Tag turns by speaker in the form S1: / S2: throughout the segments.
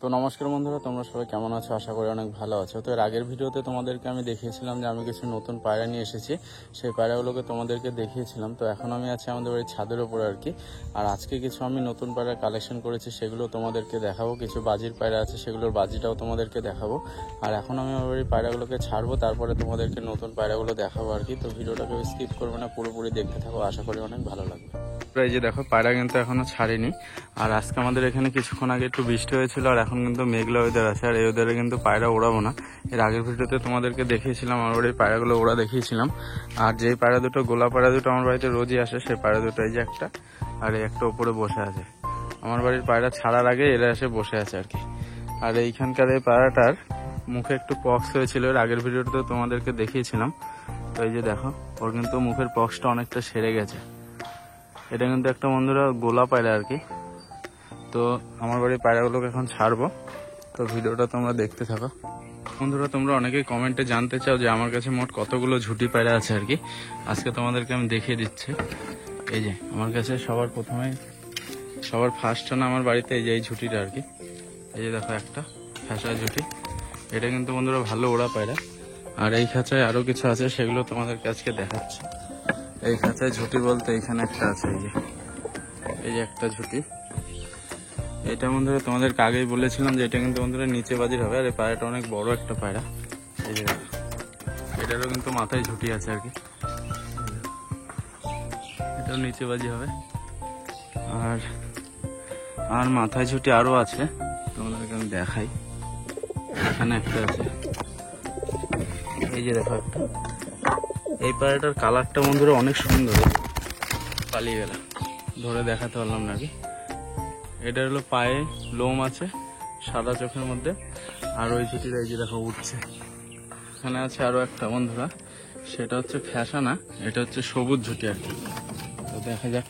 S1: তো নমস্কার বন্ধুরা, তোমরা সবাই কেমন আছো? আশা করি অনেক ভালো আছো। তো এর আগের ভিডিওতে তোমাদেরকে আমি দেখিয়েছিলাম যে আমি কিছু নতুন পায়রা নিয়ে এসেছি, সেই পায়রাগুলোকে তোমাদেরকে দেখিয়েছিলাম। তো এখন আমি আছি আমাদের বাড়ির ছাদের উপরে আর কি। আর আজকে কিছু আমি নতুন পায়রা কালেকশন করেছি, সেগুলো তোমাদেরকে দেখাবো। কিছু বাজির পায়রা আছে, সেগুলোর বাজিটাও তোমাদেরকে দেখাবো। আর এখন আমি আমার বাড়ির পায়রাগুলোকে ছাড়বো, তারপরে তোমাদেরকে নতুন পায়রাগুলো দেখাবো আর কি। তো ভিডিওটাকে স্কিপ করবে না, পুরোপুরি দেখতে থাকো, আশা করি অনেক ভালো লাগবে। এই যে দেখো, পায়রা কিন্তু এখনো ছাড়িনি। আর আজকে আমাদের এখানে কিছুক্ষণ আগে একটু বৃষ্টি হয়েছিল, আর এখন কিন্তু মেঘলা ওয়েদার আছে। আর এই ওয়েদারে কিন্তু পায়রা ওড়াবো না। এর আগের ভিডিওতে তোমাদেরকে দেখিয়েছিলাম আমার বাড়ির পায়রাগুলো ওড়া দেখিয়েছিলাম। আর যেই পায়রা দুটো, গোলা পায়রা দুটো আমার বাড়িতে রোজই আসে, সেই পায়রা দুটো এই যে একটা, আর এই একটা উপরে বসে আছে। আমার বাড়ির পায়রা ছাড়ার আগে এরা এসে বসে আছে আর কি। আর এইখানকার এই পায়রাটার মুখে একটু পক্স হয়েছিল, এর আগের ভিডিওতে তোমাদেরকে দেখিয়েছিলাম। তো এই যে দেখো, ওর কিন্তু মুখের পক্সটা অনেকটা সেরে গেছে। এটা কিন্তু একটা বন্ধুরা গোলা পায়রা আর কি। তো আমার বাড়ির পায়রাগুলোকে এখন ছাড়বো, তো ভিডিওটা তোমরা দেখতে থাকো। বন্ধুরা, তোমরা অনেকেই কমেন্টে জানতে চাও যে আমার কাছে মোট কতগুলো ঝুটি পায়রা আছে আর কি। আজকে তোমাদেরকে আমি দেখিয়ে দিচ্ছি। এই যে আমার কাছে সবার ফার্স্ট না আমার বাড়িতে এই যে এই ঝুটিটা আর কি। এই যে দেখো, একটা ফ্যাশা ঝুটি। এটা কিন্তু বন্ধুরা ভালো ওড়া পায়রা। আর এই খাঁচায় আরো কিছু আছে, সেগুলো তোমাদেরকে আজকে দেখাচ্ছি। এই খাঁচায় ঝুটি বলতে এইখানে একটা আছে, এই যে একটা ঝুটি। এটা বন্ধুরা তোমাদেরকে আগেই বলেছিলাম যে এটা কিন্তু বন্ধুরা নিচে বাজির হবে। আর এই পায়রাটা অনেক বড় একটা পায়রা। এই যে এটারও কিন্তু মাথায় ঝুটি আছে আর কি, এটাও নিচে বাজি হবে। আর মাথায় ঝুটি আরো আছে, তোমাদেরকে আমি দেখাই। এখানে একটা আছে, এই যে দেখো একটা। এই পায়রাটার কালারটা বন্ধুরা অনেক সুন্দর, পালিয়ে গেল, ধরে দেখাতে পারলাম না কি। এটা হলো পায়ে লোম আছে সাদা চোখের মধ্যে। আর ওই ঝুটির এই যে দেখো উঠছে। এখানে আছে আরো একটা বন্ধুরা, সেটা হচ্ছে ফ্যাশা না, এটা হচ্ছে সবুজ ঝুটি আর কি। তো দেখা যাক।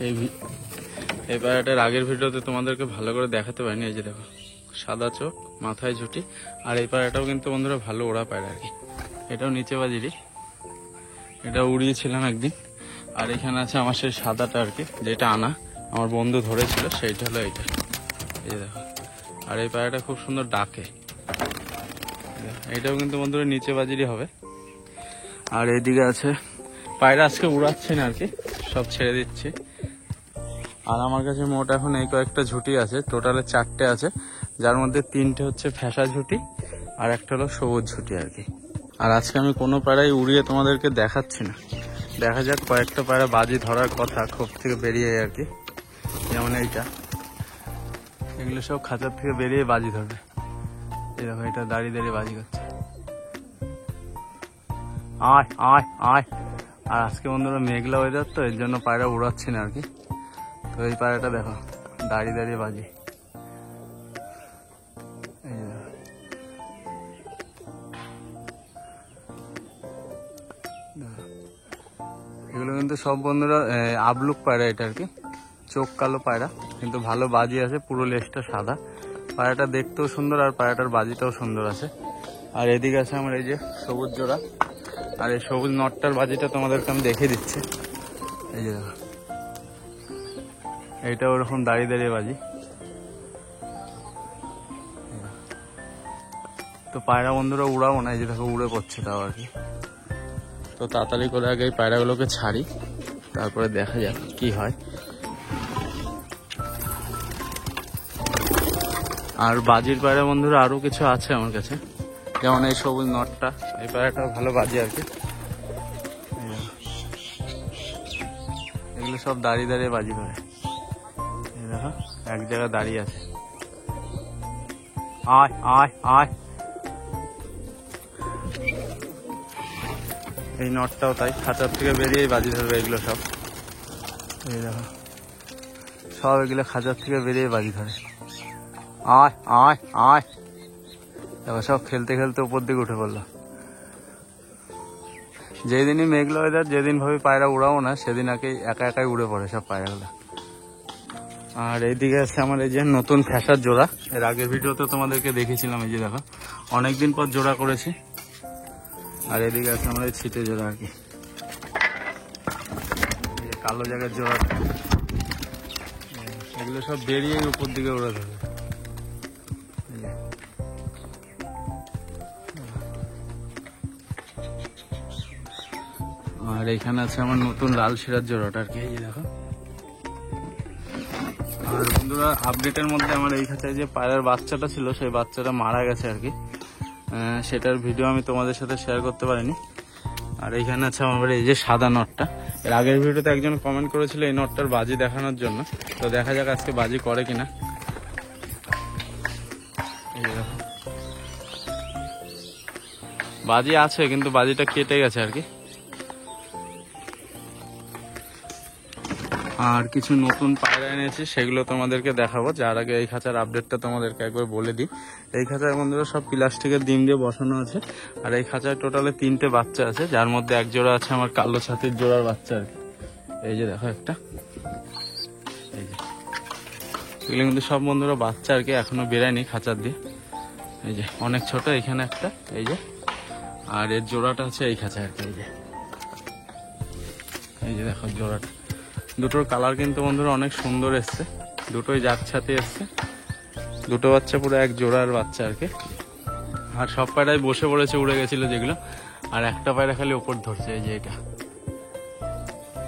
S1: এই পায়রাটার আগের ভিডিওতে তোমাদেরকে ভালো করে দেখাতে পারিনি। এই যে দেখো, সাদা চোখ, মাথায় ঝুটি। আর এই পায়রাটাও কিন্তু বন্ধুরা ভালো ওড়া পায়রা আর কি। এটাও নিচে বাজিরই, এটা উড়িয়েছিলাম একদিন। আর এখানে আছে আমার সেই সাদাটা আর কি, যেটা আনা আমার বন্ধু ধরেছিল, সেইটা হলো এইটা। এই দেখো, আর এই পায়রাটা খুব সুন্দর ডাকে। এইটাও কিন্তু বন্ধুরা নিচে বাজিরই হবে। আর এইদিকে আছে পায়রা, আজকে উড়াচ্ছি না আর কি, সব ছেড়ে দিচ্ছি। আর আমার কাছে মোট এখন এই কয়েকটা ঝুটি আছে, টোটালে 4টে আছে, যার মধ্যে 3টে হচ্ছে ফ্যাশা ঝুটি আর একটা হলো সবুজ ঝুটি আর কি। আর আজকে আমি কোনো পায়রাই উড়িয়ে তোমাদেরকে দেখাচ্ছি না। দেখা যাক, কয়েকটা পায়রা বাজি ধরার কথা খোপ থেকে বেরিয়ে আর কি, যেমন এইটা। এগুলো সব খাঁচার থেকে বেরিয়ে বাজি ধরবে। এই দেখো, এটা দাঁড়িয়ে দাঁড়িয়ে বাজি করছে, আয় আয় আয়। আর আজকে বন্ধুরা মেঘলা ওয়েদার, তো এর জন্য পায়রা উড়াচ্ছি না আর কি। তো এই পায়রাটা দেখো, দাঁড়িয়ে দাঁড়িয়ে বাজি। এগুলো কিন্তু সব বন্ধুরা আবলুক পায়রা এটা আর কি, চোখ কালো পায়রা, কিন্তু ভালো বাজি আছে, পুরো লেজটা সাদা। পায়রাটা দেখতেও সুন্দর, আর পায়রাটার বাজিটাও সুন্দর আছে। আর এদিকে আছে আমার এই যে সবুজ জোড়া। আর এই সবুজ নটটার বাজিটা তোমাদেরকে আমি দেখে দিচ্ছি। এই যে দেখো, এইটা ওরকম দাঁড়িয়ে দাঁড়িয়ে বাজি। তো পায়রা বন্ধুরা উড়াবো না, এই যে দেখো উড়ে পড়ছে তাও আর কি। তো তাড়াতাড়ি করে আগে এই পায়রাগুলোকে ছাড়ি, তারপরে দেখা যাক কি হয়। আর বাজির পায়রা বন্ধুরা আরো কিছু আছে আমার কাছে, যেমন এই সবুজ নটটা, এই পায়রাটা ভালো বাজি আর কি। এগুলো সব দাঁড়িয়ে দাঁড়িয়ে বাজি করে। এই দেখো, এক জায়গায় দাঁড়িয়ে আছে, আয় আয় আয়। এই নটটাও তাই, খাঁচার থেকে বেরিয়েই বাজি ধরবে এগুলো সব। এই দেখো, সব এগুলো খাঁচার থেকে বেরিয়ে বাজি ধরে, আয় আয় আয়। দেখো, সব খেলতে খেলতে উপর দিকে উঠে পড়লো। যেদিনই মেঘলা ওয়েদার, যেদিন ভাবি পায়রা উড়াবো না, সেদিন একা একাই উড়ে পড়ে সব পায়রাগুলো। আর এইদিকে আছে আমার এই যে নতুন ফ্যাশার জোড়া, এর আগের ভিডিওতে তোমাদেরকে দেখেছিলাম। এই যে দেখো, অনেকদিন পর জোড়া করেছি। আর এদিকে আছে আমার এই ছিটে জোড়া আর কি, কালো জায়গার জোড়া। এগুলো সব বেরিয়ে উপর দিকে উড়ে ধরবে। আর এইখানে আছে আমার নতুন লাল শিরার জোড়াটা আর কি, এই যে দেখো। আর বন্ধুরা আপডেটের মধ্যে আমার এই খাঁচায় যে পায়রার বাচ্চাটা ছিল সেই বাচ্চাটা মারা গেছে আর কি, সেটার ভিডিও আমি তোমাদের সাথে শেয়ার করতে পারিনি। আর এইখানে আছে আমার এই যে সাদা নটটা, এর আগের ভিডিওতে একজন কমেন্ট করেছিল এই নটটার বাজি দেখানোর জন্য, তো দেখা যাক আজকে বাজি করে কিনা। এই যে দেখো বাজি আছে কিন্তু বাজিটা কেটে গেছে আর কি। আর কিছু নতুন পায়রা এনেছি সেগুলো তোমাদেরকে দেখাবো, যার আগে এই খাঁচার আপডেটটা তোমাদেরকে একবার বলে দিই। এই খাঁচার বন্ধুরা সব প্লাস্টিকের ডিম দিয়ে বসানো আছে। আর এই খাঁচায় টোটালে 3টে বাচ্চা আছে, যার মধ্যে এক জোড়া আছে আমার কালো ছাতির জোড়ার বাচ্চা আর কি। এই যে দেখো একটা, এই যে এগুলো কিন্তু সব বন্ধুরা বাচ্চা আর কি, এখনো বেরায়নি খাঁচার দিয়ে। এই যে অনেক ছোট, এখানে একটা, এই যে। আর এর জোড়াটা আছে এই খাঁচা আর কি, এই যে দেখো জোড়াটা। দুটোর কালার কিন্তু বন্ধুরা অনেক সুন্দর এসছে, দুটোই জাত ছাতে এসছে, দুটো বাচ্চা পুরো এক জোড়ার বাচ্চা আর কি। আর সব পায়রাই বসে পড়েছে উড়ে গেছিল যেগুলো, আর একটা পায়রা খালি ওপর ধরছে, এই যে এটা।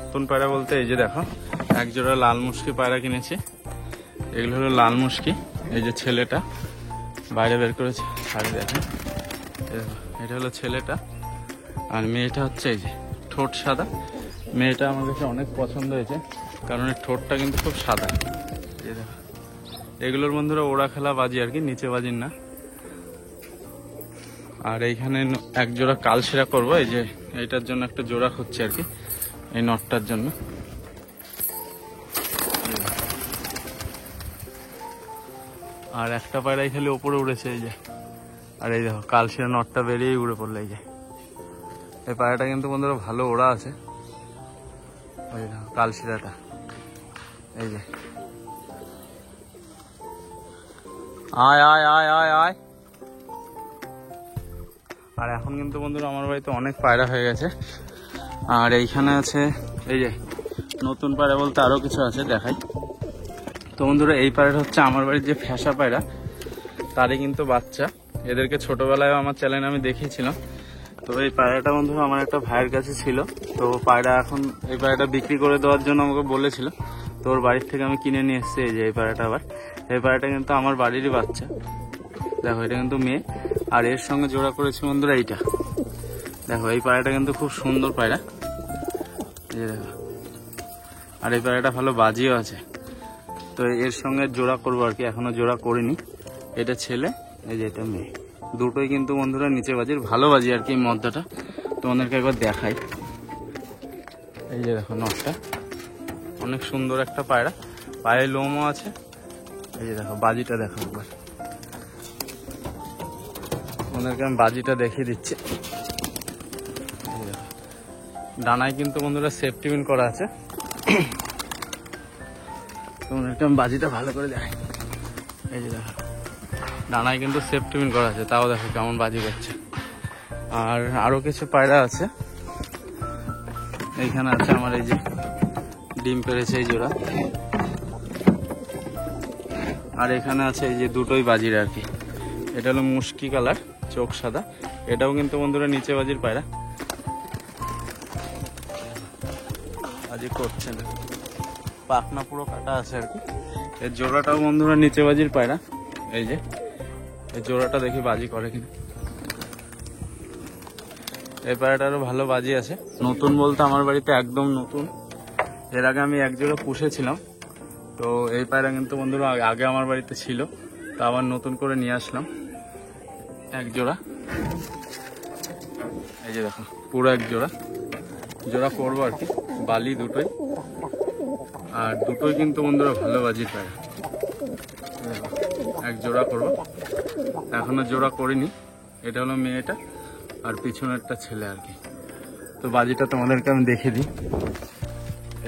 S1: নতুন পায়রা বলতে এই যে দেখো এক জোড়া লাল মুশকি পায়রা কিনেছি, এগুলো হলো লাল মুশকি। এই যে ছেলেটা বাইরে বের করেছে, শাড়ি দেখেন, এটা হলো ছেলেটা। আর মেয়েটা হচ্ছে এই যে ঠোঁট সাদা, মেয়েটা আমার কাছে অনেক পছন্দ হয়েছে কারণ এর ঠোঁটটা কিন্তু খুব সাদা। এই দেখো এগুলোর বন্ধুরা ওড়া খেলা বাজি আর কি, নিচে বাজির না। আর এইখানে এক জোড়া কালশিরা করবো, এই যে এইটার জন্য একটা জোড়া খুঁজছে আর কি, এই নটটার জন্য। আর একটা পায়রাই খালি ওপরে উড়েছে, এই যে। আর এই দেখো কালশিরা নটটা বেরিয়েই উড়ে পড়লো, এই যে। এই পায়রাটা কিন্তু বন্ধুরা ভালো ওড়া আছে, ওই দেখো কালশিরাটা, এই যে। আয় আয় আয় আয় আয়। আর এখন কিন্তু বন্ধুরা আমার বাড়িতে অনেক পায়রা হয়ে গেছে। আর এইখানে আছে এই যে নতুন পায়রা বলতে আরো কিছু আছে, দেখাই। তো বন্ধুরা এই পায়রাটা হচ্ছে আমার বাড়ির যে ফ্যাসা পায়রা তারই কিন্তু বাচ্চা। এদেরকে ছোটবেলায় আমার চ্যানেলে আমি দেখিয়েছিলাম। তো এই পায়রাটা বন্ধুরা আমার একটা ভাইয়ের কাছে ছিল, তো পায়রা এখন এই পায়রাটা বিক্রি করে দেওয়ার জন্য আমাকে বলেছিল, তো ওর বাড়ির থেকে আমি কিনে নিয়ে এসেছি। এই যে এই পায়রাটা, আবার এই পায়রাটা কিন্তু আমার বাড়িরই বাচ্চা, দেখো এটা কিন্তু মেয়ে। আর এর সঙ্গে জোড়া করেছি বন্ধুরা এইটা, দেখো এই পায়রাটা কিন্তু খুব সুন্দর পায়রা, এই যে দেখো। আর এই পায়রাটা ভালো বাজিও আছে, তো এর সঙ্গে জোড়া করবো আর কি, এখনো জোড়া করিনি। এটা ছেলে, এই যে এটা মেয়ে, দুটোই কিন্তু বন্ধুরা নিচে বাজির, ভালো বাজি আর কি। এই মদ্দাটা তোমাদেরকে একবার দেখাই, এই যে দেখো নটটা অনেক সুন্দর একটা পায়রা, পায়ে লোমও আছে। এই যে দেখো বাজিটা দেখো একবার, তোমাদেরকে আমি বাজিটা দেখিয়ে দিচ্ছি। ডানায় কিন্তু বন্ধুরা সেফটি পিন করা আছে, তোমাদেরকে আমি বাজিটা ভালো করে দেখাই। এই যে দেখো ডানায় কিন্তু সেফটি পিন করা আছে, তাও দেখো কেমন বাজি করছে। আর আরো কিছু পায়রা আছে, এইখানে আছে আমার এই যে ডিম পেড়েছে এই জোড়া। আর এখানে আছে এই যে দুটোই বাজির আর কি, এটা হলো মুশকি কালার, চোখ সাদা, এটাও কিন্তু বন্ধুরা নিচে বাজির পায়রা, বাজি করছে না, পাখনা পুরো কাটা আছে আর কি। এর জোড়াটাও বন্ধুরা নিচে বাজির পায়রা, এই যে এই জোড়াটা দেখি বাজি করে কিনা। এই পায়রাটারও ভালো বাজি আছে, নতুন বলতে আমার বাড়িতে একদম নতুন, এর আগে আমি এক জোড়া পুষেছিলাম। তো এই পায়রা কিন্তু বন্ধুরা আগে আমার বাড়িতে ছিল, তো আবার নতুন করে নিয়ে আসলাম এক জোড়া। এই যে দেখো পুরো এক জোড়া, জোড়া করবো আর কি, বালি দুটোই। আর দুটোই কিন্তু বন্ধুরা ভালো বাজির পায়রা, এক জোড়া করবো, এখনো জোড়া করিনি। এটা হলো মেয়েটা আর পিছনেরটা ছেলে আর কি। তো বাজিটা তোমাদেরকে আমি দেখিয়ে দিই,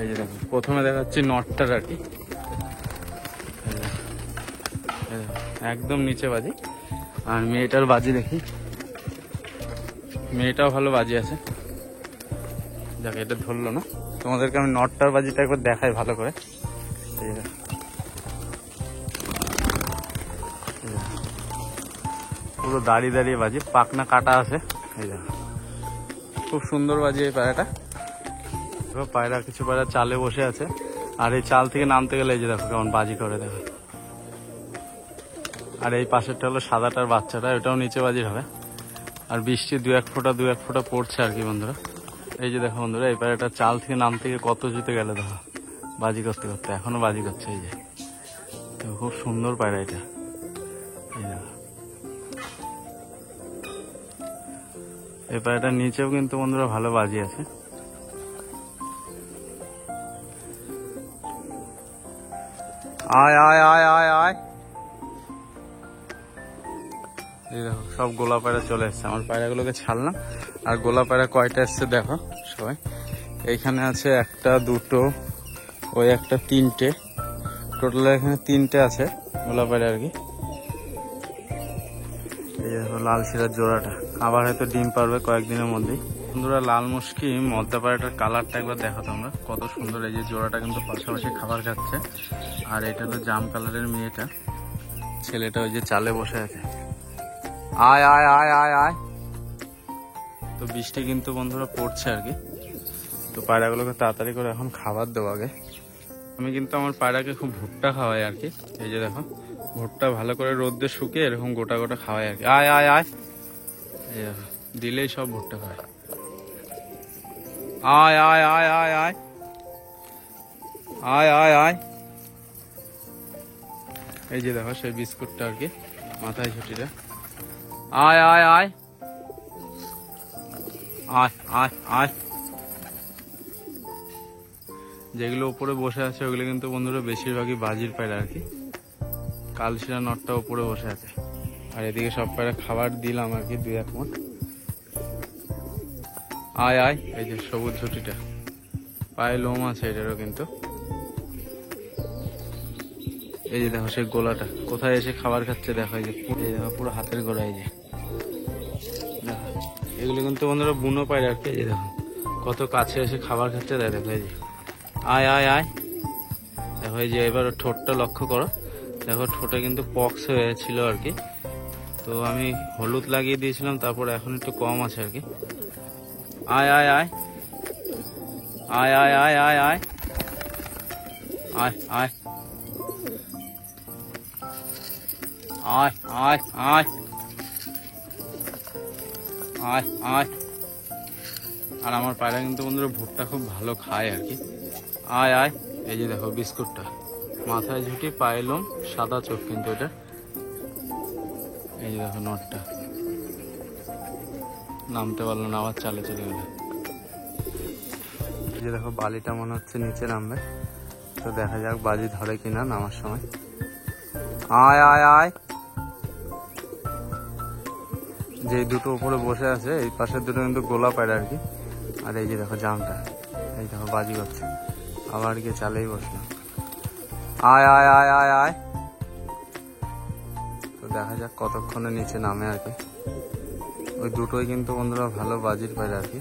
S1: এই যে দেখো প্রথমে দেখাচ্ছি নটটার আর কি, একদম নিচে বাজি। আর মেয়েটার বাজি দেখি, মেয়েটাও ভালো বাজি আছে, দেখ এটা ধরলো না, তোমাদেরকে আমি নটটার বাজিটা একবার দেখাই ভালো করে। পুরো দাঁড়িয়ে দাঁড়িয়ে বাজি, পাখনা কাটা আছে, এই দেখো খুব সুন্দর বাজি এই পায়রাটা। পায়রা কিছু পায়রা চালে বসে আছে, আর এই চাল থেকে নামতে গেলে এই যে দেখো কেমন বাজি করে, দেখো। আর এই পাশেরটা হলো সাদাটার বাচ্চাটা, ওটাও নিচে বাজির হবে। আর বৃষ্টি দু এক ফোঁটা পড়ছে আর কি বন্ধুরা। এই যে দেখো বন্ধুরা, এই পায়রাটা চাল থেকে নামতে গিয়ে কত জুতে গেলে দেখো, বাজি করতে করতে এখনো বাজি করছে। এই যে খুব সুন্দর পায়রা এটা, এই দেখো। এই পায়রাটার নিচেও কিন্তু বন্ধুরা ভালো বাজি আছে। আয় আয় আয় আয় আয়, এই দেখো সব গোলা পায়রা চলে এসছে। আমার পায়রাগুলোকে ছাড়লাম। আর গোলা পায়রা কয়টা এসছে দেখো সবাই। এইখানে আছে একটা, দুটো, ওই একটা, তিনটে, টোটাল এখানে তিনটে আছে গোলা পায়রা আর কি। এই দেখো লাল শিরার জোড়াটা, আবার হয়তো ডিম পারবে কয়েকদিনের মধ্যেই। বন্ধুরা লাল মুশকি মদ্দা পায়রাটার কালারটা একবার দেখো তোমরা, কত সুন্দর। এই যে জোড়াটা কিন্তু পাশাপাশি খাবার খাচ্ছে। আর এটা হলো জাম কালারের মেয়েটা, ছেলেটা ওই যে চালে বসে আছে। আয় আয় আয় আয় আয়। তো বৃষ্টি কিন্তু বন্ধুরা পড়ছে আর কি। তো পায়রাগুলোকে তাড়াতাড়ি করে এখন খাবার দেবো আগে। আমি কিন্তু আমার পায়রাকে খুব ভুট্টা খাওয়াই আর কি। এই যে দেখো ভুট্টা ভালো করে রোদ্দে শুকিয়ে এরকম গোটা গোটা খাওয়াই আর কি। আয় আয় আয়, এই দেখো দিলেই সব ভুট্টা খায়। আয় আয় আয় আয় আয় আয় আয় আয়। এই যে দেখো সেই বিস্কুটটা আর কি, মাথায় ছুটিটা। আয় আয় আয় আয় আয় আয়। যেগুলো উপরে বসে আছে ওগুলো কিন্তু বন্ধুরা বেশিরভাগই বাজির পায়রা আর কি। কালশিরা নটটা উপরে বসে আছে। আর এদিকে সব পায়রা খাবার দিলাম আর কি, 2-1 মণ। আয় আয়, এই যে সবুজ ঝুটিটা, পায়ে লোম আছে এটারও কিন্তু। এই যে দেখো সেই গোলাটা কোথায় এসে খাবার খাচ্ছে দেখো। এই যে দেখো পুরো হাতের গোড়া। এই যে দেখো এগুলো কিন্তু বন্ধুরা বুনো পায়রা আর কি। এই যে দেখো কত কাছে এসে খাবার খাচ্ছে দেখো। এই যে আয় আয় আয়, দেখো। এই যে এবার ঠোঁটটা লক্ষ্য করো, দেখো ঠোঁটে কিন্তু পক্স হয়েছিল আর কি। তো আমি হলুদ লাগিয়ে দিয়েছিলাম, তারপর এখন একটু কম আছে আর কি। আয় আয় আয় আয় আয় আয় আয় আয় আয় আয় আয় আয় আয় আয় আয়। আর আমার পায়রা কিন্তু বন্ধুরা ভুট্টা খুব ভালো খায় আর কি। আয় আয়, এই যে দেখো বিস্কুটটা, মাথায় ঝুঁটি, পায়ে লোম, সাদা চোখ কিন্তু এটা। এই যে দেখো নটটা নামতে পারলো না, আবার চালে চলে গেল। এই যে দেখো বালিটা মনে হচ্ছে নিচে নামবে, তো দেখা যাক বাজি ধরে কিনা নামার সময়। আয় আয় আয়। যে দুটো উপরে বসে আছে এই পাশের দুটো কিন্তু গোলা পায়রা আর কি। আর এই যে দেখো জামটা, এই দেখো বাজি করছে, আবার গিয়ে চালেই বসলো। আয় আয় আয় আয় আয়। তো দেখা যাক কতক্ষণে নিচে নামে আর কি। ওই দুটোই কিন্তু বন্ধুরা ভালো বাজির পায়রা আর কি।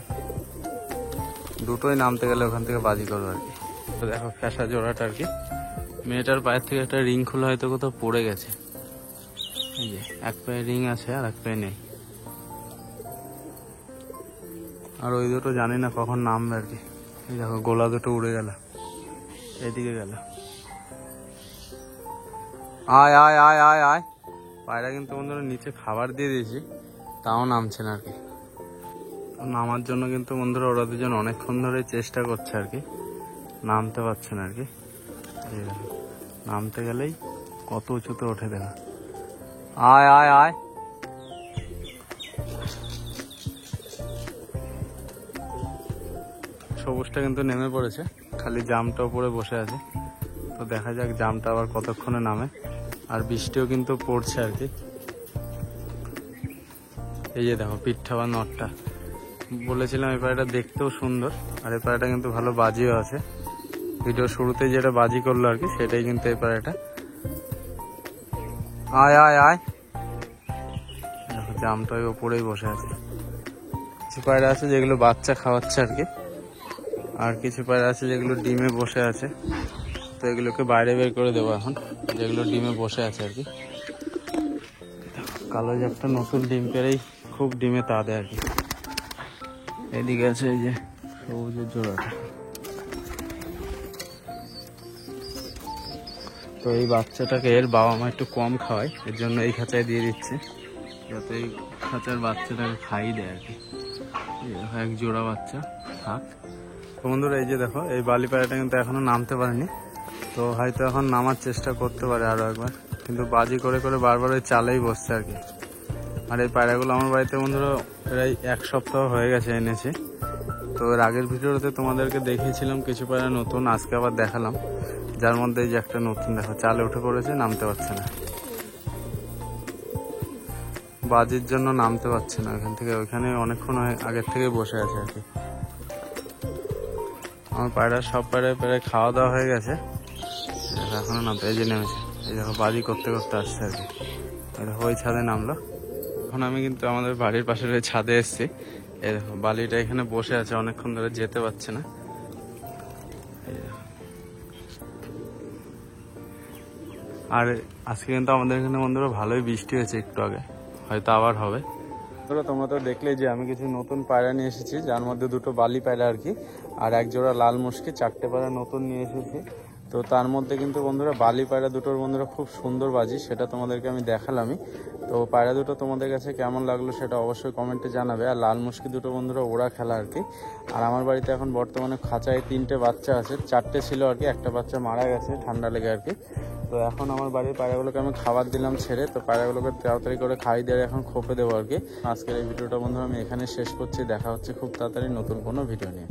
S1: দুটোই নামতে গেলে ওখান থেকে বাজি করবো আর কি। তো দেখো ফ্যাসা জোড়াটা আর কি, মেয়েটার পায়ের থেকে একটা রিং খোলা হয়তো কোথাও পড়ে গেছে। এই যে এক পায়ে রিং আছে আর এক পায়ে নেই। আর ওই দুটো জানি না কখন নামবে আর কি। এই দেখো গোলা দুটো উড়ে গেল, এদিকে গেল। আয় আয় আয় আয় আয়। পায়রা কিন্তু বন্ধুরা নিচে খাবার দিয়ে দিয়েছি, তাও নামছে না আর কি। নামার জন্য কিন্তু বন্ধুরা ওরা দুজন অনেকক্ষণ ধরে চেষ্টা করছে আর কি, নামতে পারছে না আর কি। নামতে গেলেই কত উঁচুতে ওঠে দেখা। আয় আয় আয়। সবুজটা কিন্তু নেমে পড়েছে, খালি জামটা উপরে বসে আছে। তো দেখা যাক জামটা আবার কতক্ষণে নামে। আর বৃষ্টিও কিন্তু পড়ছে আর কি। এই যে দেখো পিঠা বা নটটা, বলেছিলাম এই পায়রাটা দেখতেও সুন্দর, আর এই পায়রাটা কিন্তু ভালো বাজিও আছে। ভিডিও শুরুতে যেটা বাজি করলো আর কি, সেটাই কিন্তু এই পায়রাটা। আয় আয় আয়। দেখো জামটা ওই ওপরেই বসে আছে। কিছু পায়রা আছে যেগুলো বাচ্চা খাওয়াচ্ছে আর কি, আর কিছু পায়রা আছে যেগুলো ডিমে বসে আছে। তো এগুলোকে বাইরে বের করে দেবো এখন, যেগুলো ডিমে বসে আছে আর কি। কালো যে একটা নতুন ডিম পেরেই খুব ডিমে তা দেয় আর কি। এদিকে আছে এই যে সবুজের জোড়াটা, তো এই বাচ্চাটাকে এর বাবা মা একটু কম খাওয়ায়, এর জন্য এই খাঁচায় দিয়ে দিচ্ছে, যাতে এই খাঁচার বাচ্চাটাকে খাইয়ে দেয় আর কি। এক জোড়া বাচ্চা থাক। তো বন্ধুরা এই যে দেখো, এই বালি পায়রাটা কিন্তু এখনো নামতে পারেনি, তো হয়তো এখন নামার চেষ্টা করতে পারে আরো একবার, কিন্তু বাজি করে করে বারবার ওই চালেই বসছে আর কি। আর এই পায়রাগুলো আমার বাড়িতে বন্ধুরা প্রায় 1 সপ্তাহ হয়ে গেছে এনেছি। তো এর আগের ভিডিওতে তোমাদেরকে দেখিয়েছিলাম কিছু পায়রা নতুন, আজকে আবার দেখালাম, যার মধ্যে এই যে একটা নতুন দেখো চালে উঠে পড়েছে, নামতে পারছে না, বাজির জন্য নামতে পারছে না ওইখান থেকে, ওইখানে অনেকক্ষণ আগের থেকে বসে আছে আর কি। আমার পায়রা সব পায়রায় প্রায় খাওয়া দাওয়া হয়ে গেছে, এখনো নামতে, এই যে নেমেছে, এই দেখো বাজি করতে করতে আসছে আর কি। দেখো ওই ছাদে নামলো। এখন আমি কিন্তু আমাদের বাড়ির পাশের ওই ছাদে এসেছি, এই দেখো বালিটা এখানে বসে আছে, অনেকক্ষণ ধরে যেতে পারছে না। আর আজকে কিন্তু আমাদের এখানে বন্ধুরা ভালোই বৃষ্টি হয়েছে একটু আগে, হয়তো আবার হবে। তোমরা তো দেখলেই যে আমি কিছু নতুন পায়রা নিয়ে এসেছি, যার মধ্যে 2টো বালি পায়রা আর কি, আর 1 জোড়া লাল মুশকি, 4টে পায়রা নতুন নিয়ে এসেছি। তো তার মধ্যে কিন্তু বন্ধুরা বালি পায়রা দুটোর বন্ধুরা খুব সুন্দর বাজি, সেটা তোমাদেরকে আমি দেখালামই। তো পায়রা দুটো তোমাদের কাছে কেমন লাগলো সেটা অবশ্যই কমেন্টে জানাবে। আর লাল মুশকি দুটো বন্ধুরা ওরা খেলা আর কি। আর আমার বাড়িতে এখন বর্তমানে খাঁচায় 3টে বাচ্চা আছে, 4টে ছিল আর কি, একটা বাচ্চা মারা গেছে ঠান্ডা লেগে আর কি। তো এখন আমার বাড়ির পায়রাগুলোকে আমি খাবার দিলাম ছেড়ে, তো পায়রাগুলোকে তাড়াতাড়ি করে খাইয়ে দিয়ে এখন খোপে দেবো আর কি। আজকের এই ভিডিওটা বন্ধুরা আমি এখানে শেষ করছি, দেখা হচ্ছে খুব তাড়াতাড়ি নতুন কোনো ভিডিও নিয়ে।